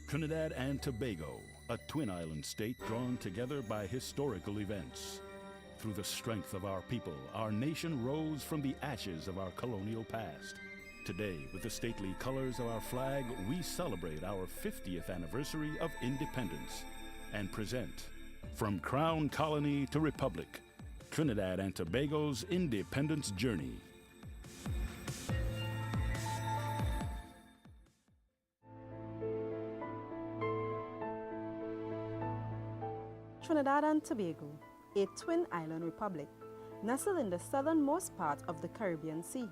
Trinidad and Tobago, a twin island state drawn together by historical events. Through the strength of our people, our nation rose from the ashes of our colonial past. Today, with the stately colors of our flag, we celebrate our 50th anniversary of independence and present, from Crown Colony to Republic, Trinidad and Tobago's independence journey. Trinidad and Tobago, a twin island republic, nestled in the southernmost part of the Caribbean Sea.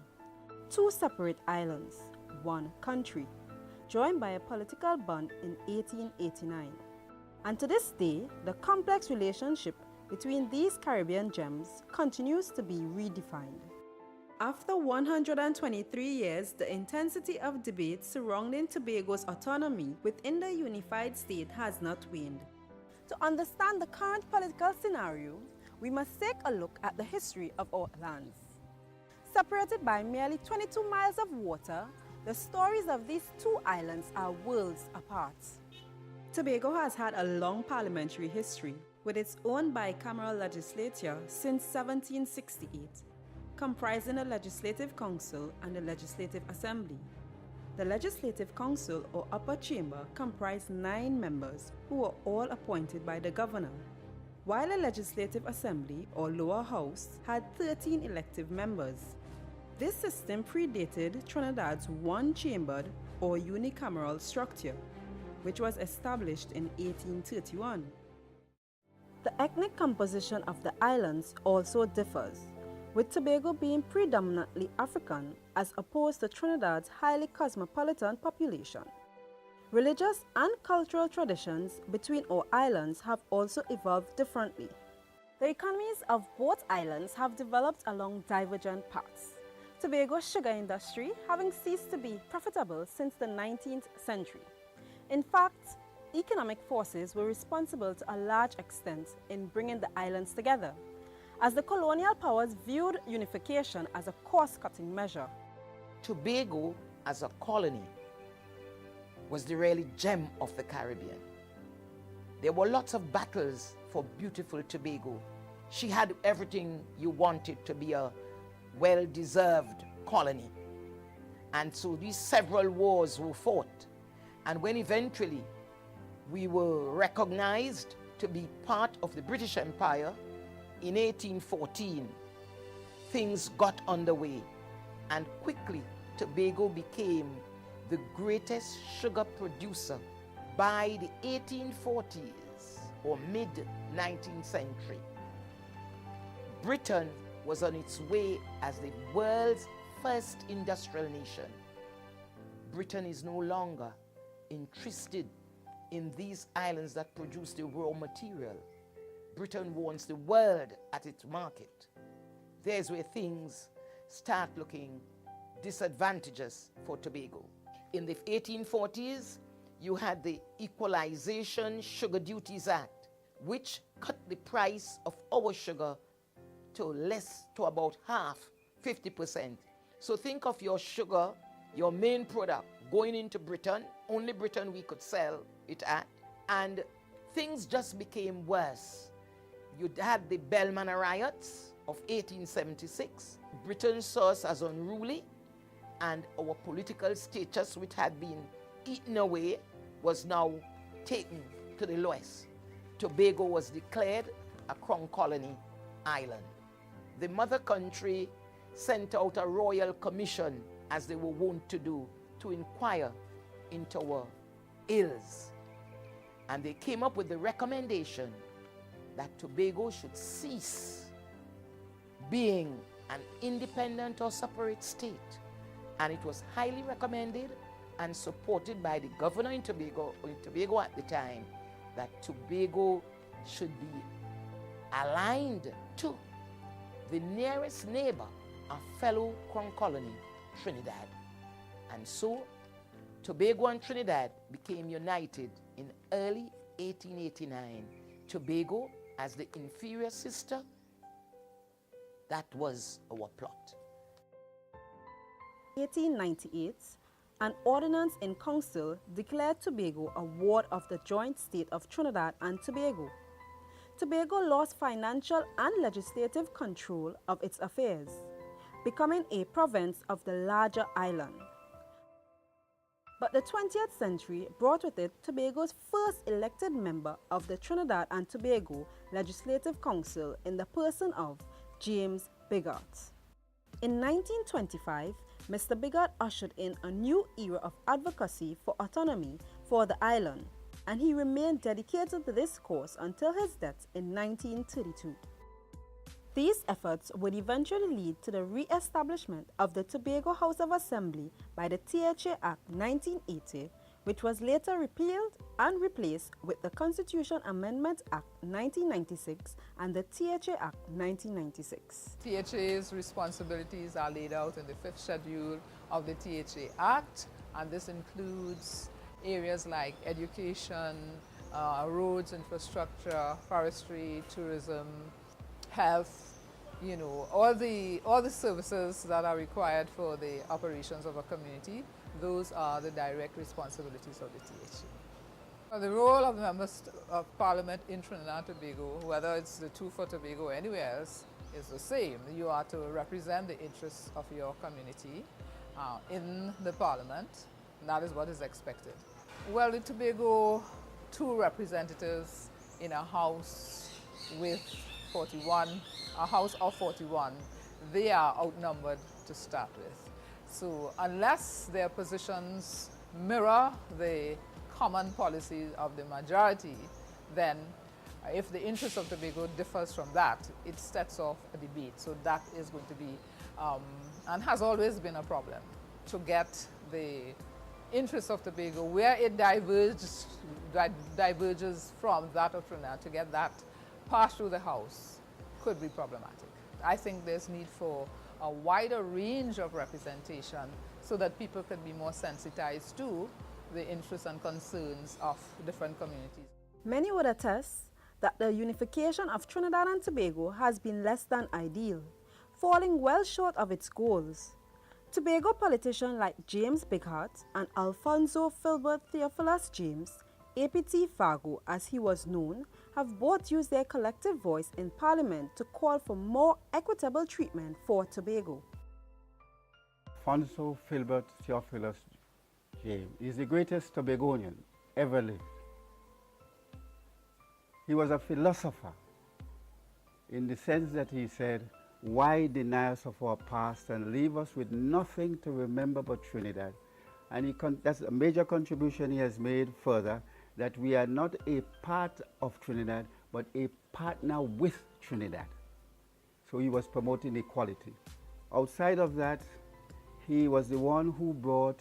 Two separate islands, one country, joined by a political bond in 1889. And to this day, the complex relationship between these Caribbean gems continues to be redefined. After 123 years, the intensity of debate surrounding Tobago's autonomy within the unified state has not waned. To understand the current political scenario, we must take a look at the history of our lands. Separated by merely 22 miles of water, the stories of these two islands are worlds apart. Tobago has had a long parliamentary history, with its own bicameral legislature since 1768, comprising a Legislative Council and a Legislative Assembly. The Legislative Council, or upper chamber, comprised 9 members who were all appointed by the governor, while a Legislative Assembly, or lower house, had 13 elective members. This system predated Trinidad's one-chambered or unicameral structure, which was established in 1831. The ethnic composition of the islands also differs, with Tobago being predominantly African as opposed to Trinidad's highly cosmopolitan population. Religious and cultural traditions between our islands have also evolved differently. The economies of both islands have developed along divergent paths, Tobago's sugar industry having ceased to be profitable since the 19th century. In fact, economic forces were responsible to a large extent in bringing the islands together, as the colonial powers viewed unification as a cost-cutting measure. Tobago, as a colony, was the really gem of the Caribbean. There were lots of battles for beautiful Tobago. She had everything you wanted to be a well-deserved colony. And so these several wars were fought. And when eventually we were recognized to be part of the British Empire in 1814, things got underway, and quickly Tobago became the greatest sugar producer by the 1840s or mid-19th century. Britain was on its way as the world's first industrial nation. Britain is no longer interested in these islands that produce the raw material. Britain wants the world at its market. There's where things start looking disadvantageous for Tobago. In the 1840s, you had the Equalization Sugar Duties Act, which cut the price of our sugar to about half, 50%. So think of your sugar, your main product, going into Britain. Only Britain we could sell it at. And things just became worse. You had the Bellman riots of 1876. Britain saw us as unruly, and our political status, which had been eaten away, was now taken to the lowest. Tobago was declared a Crown Colony island. The mother country sent out a royal commission, as they were wont to do, to inquire into our ills. And they came up with the recommendation that Tobago should cease being an independent or separate state. And it was highly recommended and supported by the governor in Tobago at the time, that Tobago should be aligned to the nearest neighbor, a fellow Crown Colony, Trinidad. And so Tobago and Trinidad became united in early 1889. Tobago as the inferior sister. That was our plot. 1898, An ordinance in council declared Tobago a ward of the joint state of Trinidad and Tobago. Tobago lost financial and legislative control of its affairs, becoming a province of the larger island. But the 20th century brought with it Tobago's first elected member of the Trinidad and Tobago Legislative Council in the person of James Bigart. In 1925, Mr. Bigart ushered in a new era of advocacy for autonomy for the island, and he remained dedicated to this cause until his death in 1932. These efforts would eventually lead to the re-establishment of the Tobago House of Assembly by the THA Act 1980, which was later repealed and replaced with the Constitution Amendment Act 1996 and the THA Act 1996. THA's responsibilities are laid out in the 5th schedule of the THA Act, and this includes areas like education, roads, infrastructure, forestry, tourism, health, all the services that are required for the operations of a community. Those are the direct responsibilities of the THA. The role of the members of Parliament in Trinidad and Tobago, whether it's the two for Tobago or anywhere else, is the same. You are to represent the interests of your community in the Parliament, and that is what is expected. Well, the Tobago, two representatives in a house with 41, a house of 41, they are outnumbered to start with. So unless their positions mirror the common policies of the majority, then if the interest of Tobago differs from that, it sets off a debate. So that is going to be, and has always been a problem, to get the interest of Tobago, where it diverges from that of Trinidad, to get that passed through the House could be problematic. I think there's need for a wider range of representation so that people can be more sensitized to the interests and concerns of different communities. Many would attest that the unification of Trinidad and Tobago has been less than ideal, falling well short of its goals. Tobago politicians like James Bigart and Alfonso Filbert Theophilus James, APT Fargo as he was known, have both used their collective voice in Parliament to call for more equitable treatment for Tobago. Alfonso Filbert Theophilus James is the greatest Tobagonian ever lived. He was a philosopher in the sense that he said, why deny us of our past and leave us with nothing to remember but Trinidad? And that's a major contribution he has made further, that we are not a part of Trinidad, but a partner with Trinidad. So he was promoting equality. Outside of that, he was the one who brought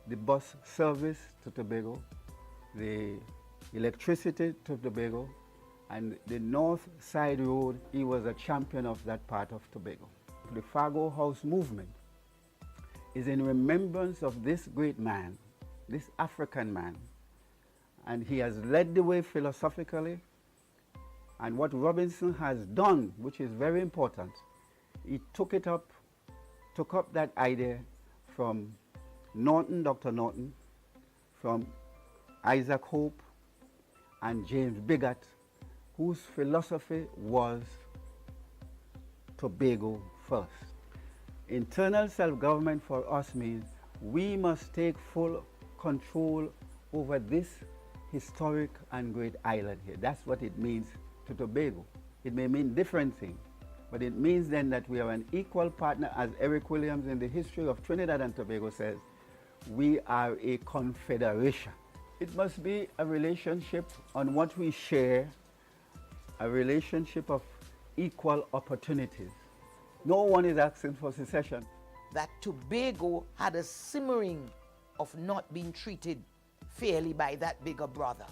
the bus service to Tobago, the electricity to Tobago, and the North Side Road. He was a champion of that part of Tobago. The Fargo House movement is in remembrance of this great man, this African man, and he has led the way philosophically. And what Robinson has done, which is very important, he took up that idea from Norton, Dr. Norton, from Isaac Hope, and James Bigart, whose philosophy was Tobago first. Internal self-government for us means we must take full control over this historic and great island here. That's what it means to Tobago. It may mean different things, but it means then that we are an equal partner, as Eric Williams in the History of Trinidad and Tobago says, we are a confederation. It must be a relationship on what we share, a relationship of equal opportunities. No one is asking for secession. That Tobago had a simmering of not being treated fairly by that bigger brother.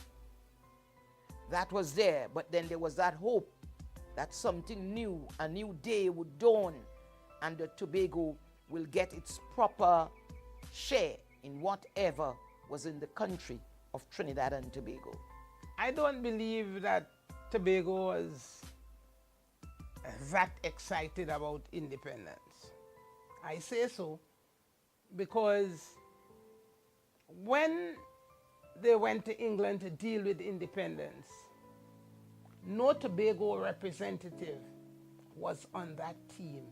That was there, but then there was that hope that something new, a new day would dawn, and the Tobago will get its proper share in whatever was in the country of Trinidad and Tobago. I don't believe that Tobago was that excited about independence. I say so because When they went to England to deal with independence, no Tobago representative was on that team.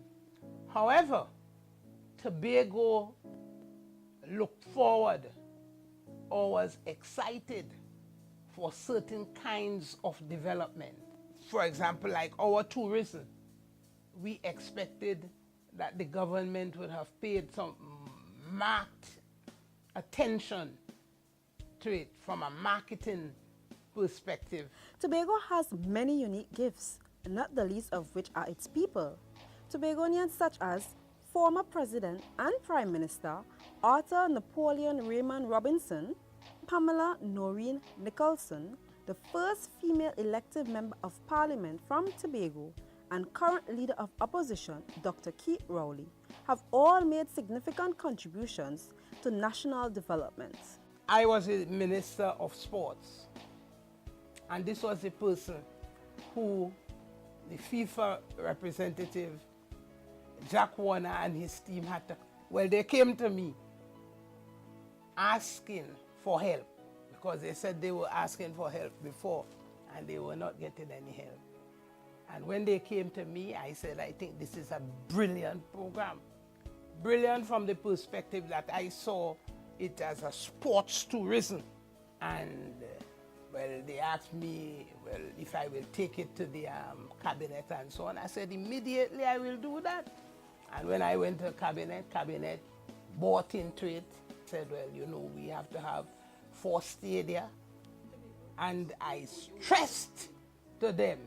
However, Tobago looked forward or was excited for certain kinds of development. For example, like our tourism, we expected that the government would have paid some marked attention to it from a marketing perspective. Tobago has many unique gifts, not the least of which are its people. Tobagonians such as former President and Prime Minister Arthur Napoleon Raymond Robinson, Pamela Noreen Nicholson, the first female elected member of Parliament from Tobago, and current leader of opposition, Dr. Keith Rowley, have all made significant contributions to national development. I was a Minister of Sports, and this was the person who the FIFA representative, Jack Warner, and his team had to, well, they came to me asking for help because they said they were asking for help before and they were not getting any help. And when they came to me, I said, I think this is a brilliant program. Brilliant from the perspective that I saw it as a sports tourism. And well, they asked me, well, if I will take it to the cabinet and so on. I said, immediately I will do that. And when I went to cabinet bought into it, said, well, you know, we have to have 4 stadia. And I stressed to them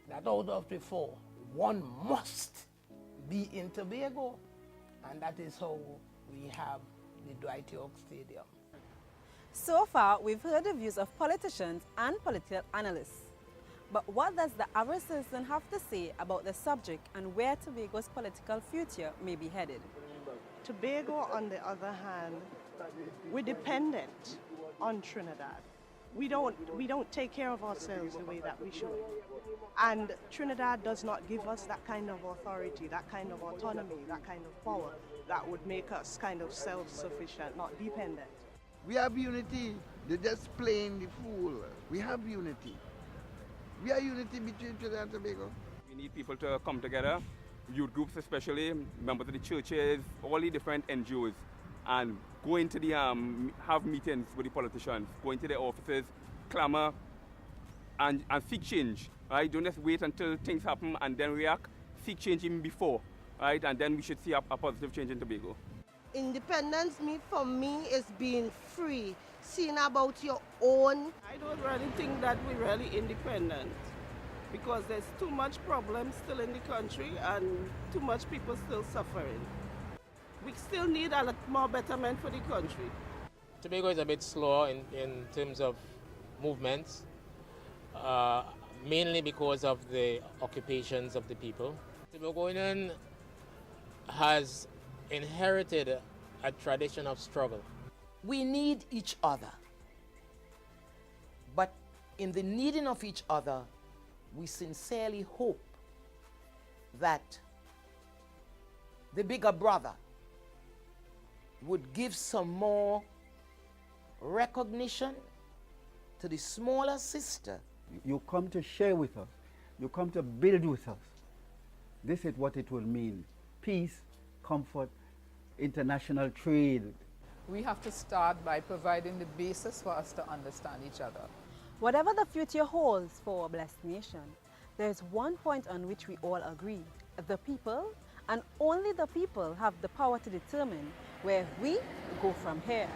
that out of the 4, 1 must be in Tobago. And that is how we have the Dwight York Stadium. So far, we've heard the views of politicians and political analysts. But what does the average citizen have to say about the subject and where Tobago's political future may be headed? Tobago, on the other hand, we're dependent on Trinidad. We don't take care of ourselves the way that we should. And Trinidad does not give us that kind of authority, that kind of autonomy, that kind of power that would make us kind of self-sufficient, not dependent. We have unity. They're just playing the fool. We have unity. We are unity between Trinidad and Tobago. We need people to come together, youth groups especially, members of the churches, all the different NGOs, and go into the, have meetings with the politicians, go into their offices, clamor, and seek change, right? Don't just wait until things happen and then react. Seek change even before, right? And then we should see a positive change in Tobago. Independence, for me, is being free, seeing about your own. I don't really think that we're really independent because there's too much problems still in the country and too much people still suffering. We still need a lot more betterment for the country. Tobago is a bit slow in terms of movements, mainly because of the occupations of the people. Tobagoan has inherited a tradition of struggle. We need each other. But in the needing of each other, we sincerely hope that the bigger brother would give some more recognition to the smaller sister. You come to share with us. You come to build with us. This is what it will mean. Peace, comfort, international trade. We have to start by providing the basis for us to understand each other. Whatever the future holds for our blessed nation, there is one point on which we all agree. The people, and only the people, have the power to determine where we go from here.